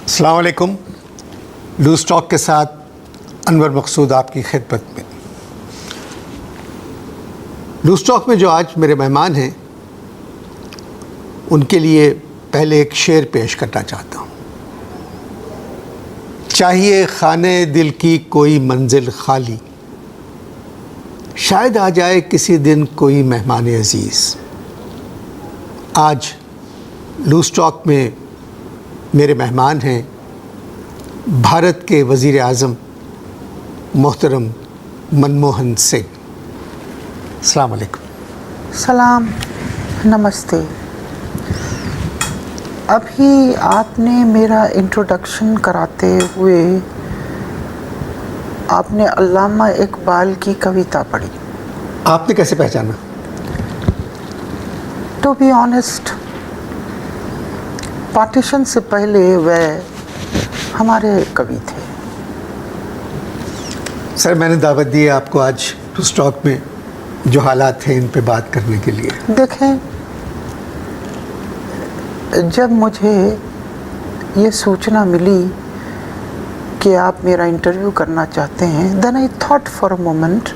अस्सलाम वालेकुम। Loose talk के साथ अनवर मकसूद आपकी खिदमत में। लूज़ टॉक में जो आज मेरे मेहमान हैं उनके लिए पहले एक शेर पेश करना चाहता हूँ। चाहिए खाने दिल की कोई मंजिल खाली, शायद आ जाए किसी दिन कोई मेहमान अजीज़। आज लूज़ टॉक में मेरे मेहमान हैं भारत के वज़ीर आज़म मोहतरम मनमोहन सिंह। अस्सलाम वालेकुम। सलाम, नमस्ते। अभी आपने मेरा इंट्रोडक्शन कराते हुए आपने अल्लामा इकबाल की कविता पढ़ी। आपने कैसे पहचाना? टू बी ऑनेस्ट, पार्टीशन से पहले वह हमारे कवि थे। सर, मैंने दावत दी है आपको आज लूज़ टॉक में जो हालात हैं इन पे बात करने के लिए। देखें, जब मुझे ये सूचना मिली कि आप मेरा इंटरव्यू करना चाहते हैं, then I thought for a moment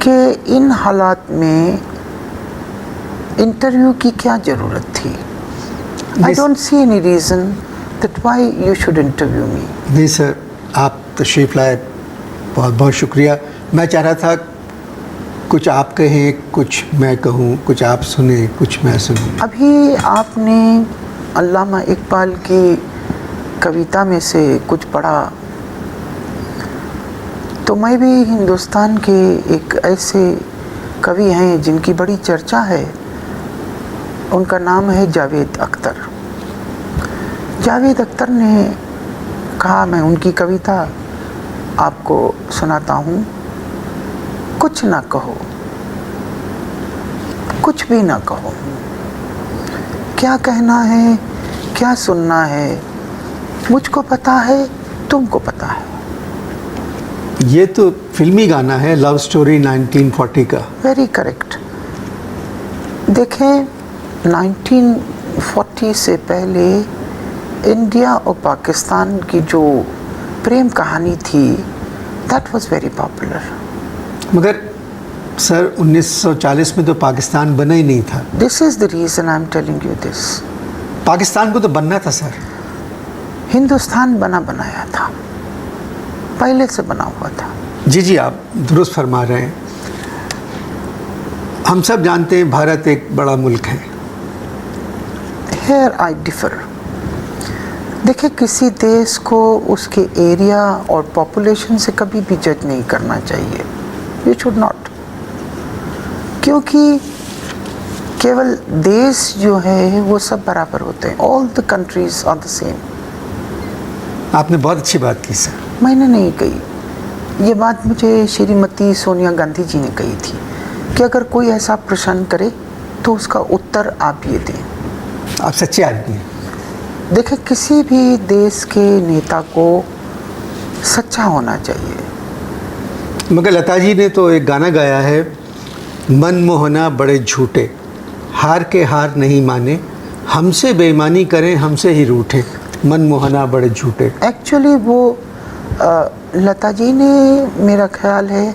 कि इन हालात में इंटरव्यू की क्या ज़रूरत थी। I don't see any reason that why you should interview me. नहीं सर, आप तशरीफ़ लाए, बहुत बहुत शुक्रिया। मैं चाह रहा था कुछ आप कहें, कुछ मैं कहूँ, कुछ आप सुने, कुछ मैं सुनूँ। अभी आपने अल्लामा इकबाल की कविता में से कुछ पढ़ा, तो मैं भी हिंदुस्तान के एक ऐसे कवि हैं जिनकी बड़ी चर्चा है। उनका नाम है जावेद अख्तर। जावेद अख्तर ने कहा, मैं उनकी कविता आपको सुनाता हूँ। कुछ ना कहो, कुछ भी ना कहो, क्या कहना है, क्या सुनना है, मुझको पता है, तुमको पता है। ये तो फिल्मी गाना है, लव स्टोरी 1940 का। Very correct. देखें, 1940 से पहले इंडिया और पाकिस्तान की जो प्रेम कहानी थी, दैट वाज वेरी पॉपुलर। मगर सर 1940 में तो पाकिस्तान बना ही नहीं था। This is the reason I am telling you this. Pakistan को तो बनना था सर। हिंदुस्तान बना बनाया था, पहले से बना हुआ था। जी जी, आप दुरुस्त फरमा रहे हैं। हम सब जानते हैं भारत एक बड़ा मुल्क है। Here I differ। देखिए, किसी देश को उसके एरिया और पॉपुलेशन से कभी भी जज नहीं करना चाहिए। You should not। क्योंकि केवल देश जो है वो सब बराबर होते हैं। All the countries are the same। आपने बहुत अच्छी बात की सर। मैंने नहीं कही, ये बात मुझे श्रीमती सोनिया गांधी जी ने कही थी कि अगर कोई ऐसा प्रश्न करे तो उसका उत्तर आप ये दें। आप सच्चे आदमी हैं। देखिए, किसी भी देश के नेता को सच्चा होना चाहिए। मगर लता जी ने तो एक गाना गाया है, मन मोहना बड़े झूठे, हार के हार नहीं माने, हमसे बेईमानी करें हमसे ही रूठे, मन मोहना बड़े झूठे। एक्चुअली वो लता जी ने, मेरा ख्याल है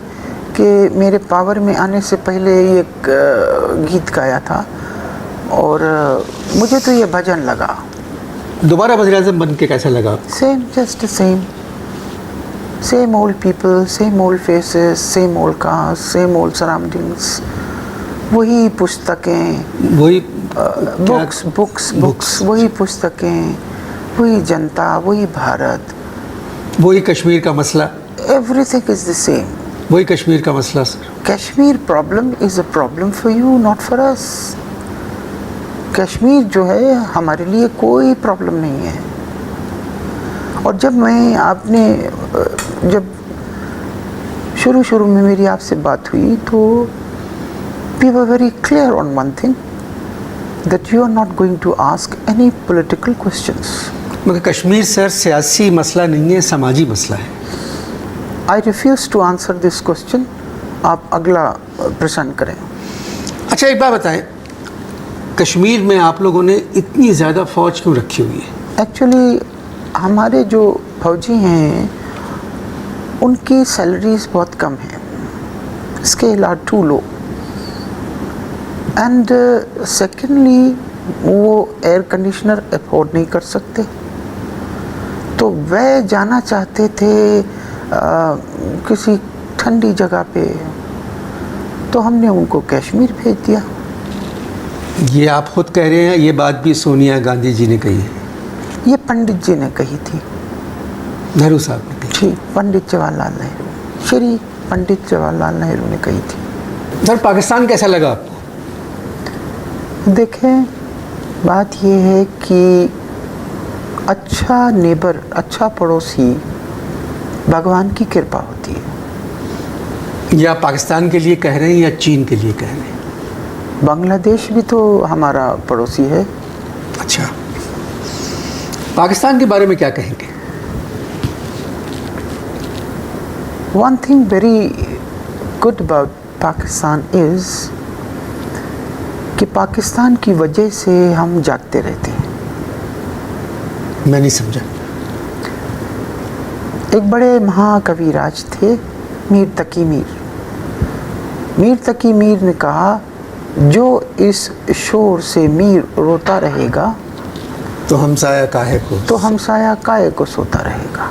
कि मेरे पावर में आने से पहले ये गीत गाया था और मुझे तो ये भजन लगा। दोबारा वज़ीर आज़म बन के कैसा लगा? Same, just same, same old people, same old faces, same old cars, same old surroundings, वही पुस्तकें, वही बुक्स, वही पुस्तकें, वही जनता, वही भारत, वही कश्मीर का मसला। Everything is the same. वही कश्मीर का मसला sir. Kashmir problem is a problem for you, not for us. Kashmir जो है हमारे लिए कोई प्रॉब्लम नहीं है। और जब शुरू में मेरी आपसे बात हुई तो we were very clear on one thing, that you are not going to ask any political questions. मगर कश्मीर सर सियासी मसला नहीं है, समाजी मसला है। I refuse to answer this question. आप अगला प्रश्न करें। अच्छा, एक बात बताएं, कश्मीर में आप लोगों ने इतनी ज़्यादा फ़ौज क्यों रखी हुई है? एक्चुअली हमारे जो फौजी हैं उनकी सैलरीज बहुत कम है, scale are too low, and secondly वो एयर कंडीशनर अफोर्ड नहीं कर सकते, तो वह जाना चाहते थे किसी ठंडी जगह पे, तो हमने उनको कश्मीर भेज दिया। ये आप खुद कह रहे हैं, ये बात भी सोनिया गांधी जी ने कही है? ये पंडित जी ने कही थी। नेहरू साहब ने कही? जी, पंडित जवाहरलाल नेहरू, श्री पंडित जवाहरलाल नेहरू ने कही थी। सर, पाकिस्तान कैसा लगा आपको? देखें, बात ये है कि अच्छा नेबर, अच्छा पड़ोसी भगवान की कृपा होती है। ये आप पाकिस्तान के लिए कह रहे हैं या चीन के लिए कह रहे हैं? बांग्लादेश भी तो हमारा पड़ोसी है। अच्छा, पाकिस्तान के बारे में क्या कहेंगे? One thing very good about Pakistan is कि पाकिस्तान की वजह से हम जागते रहते हैं। मैं नहीं समझा। एक बड़े महाकवि राज थे, मीर तकी मीर। मीर तकी मीर ने कहा, जो इस शोर से मीर रोता रहेगा तो हमसाया काहे को, तो हमसाया काहे को सोता रहेगा।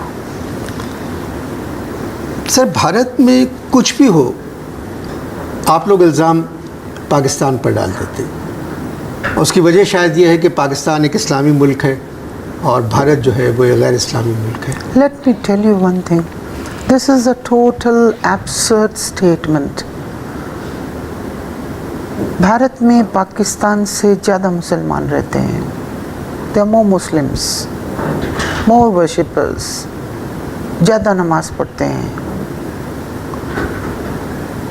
सर, भारत में कुछ भी हो आप लोग इल्ज़ाम पाकिस्तान पर डाल देते हैं। उसकी वजह शायद ये है कि पाकिस्तान एक इस्लामी मुल्क है और भारत जो है वो एक गैर इस्लामी मुल्क है। Let me tell you one thing. This is a total absurd statement. Bharat में पाकिस्तान से ज़्यादा मुसलमान रहते हैं। There are more Muslims, more worshippers, ज़्यादा नमाज पढ़ते हैं।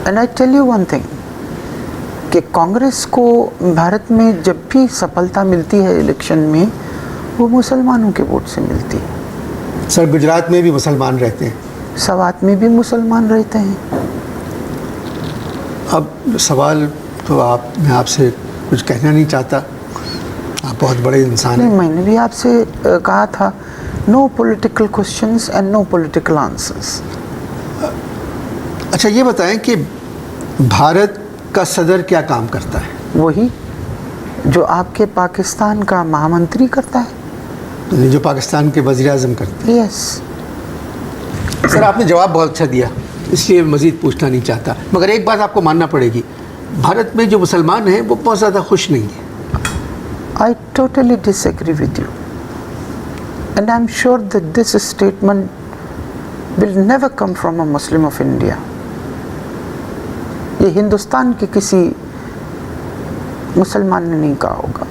And I tell you one thing, कि कांग्रेस को भारत में जब भी सफलता मिलती है इलेक्शन में, वो मुसलमानों के वोट से मिलती है। सर, गुजरात में भी मुसलमान रहते हैं, सवात में भी मुसलमान रहते हैं। अब सवाल तो मैं आपसे कुछ कहना नहीं चाहता, आप बहुत बड़े इंसान नहीं, हैं। मैंने भी आपसे कहा था, no political questions and no political answers. अच्छा, ये बताएं कि भारत का सदर क्या काम करता है? वही जो आपके पाकिस्तान का महामंत्री करता है, जो पाकिस्तान के वज़ीर-ए-आज़म करते यस। हैं। सर, आपने जवाब बहुत अच्छा दिया, इसलिए मज़ीद पूछना नहीं चाहता, मगर एक बात आपको मानना पड़ेगी, भारत में जो मुसलमान हैं वो बहुत ज़्यादा खुश नहीं है। I totally disagree with you, and I'm sure that this statement will never come from a Muslim of India. ये हिंदुस्तान के किसी मुसलमान ने नहीं कहा होगा।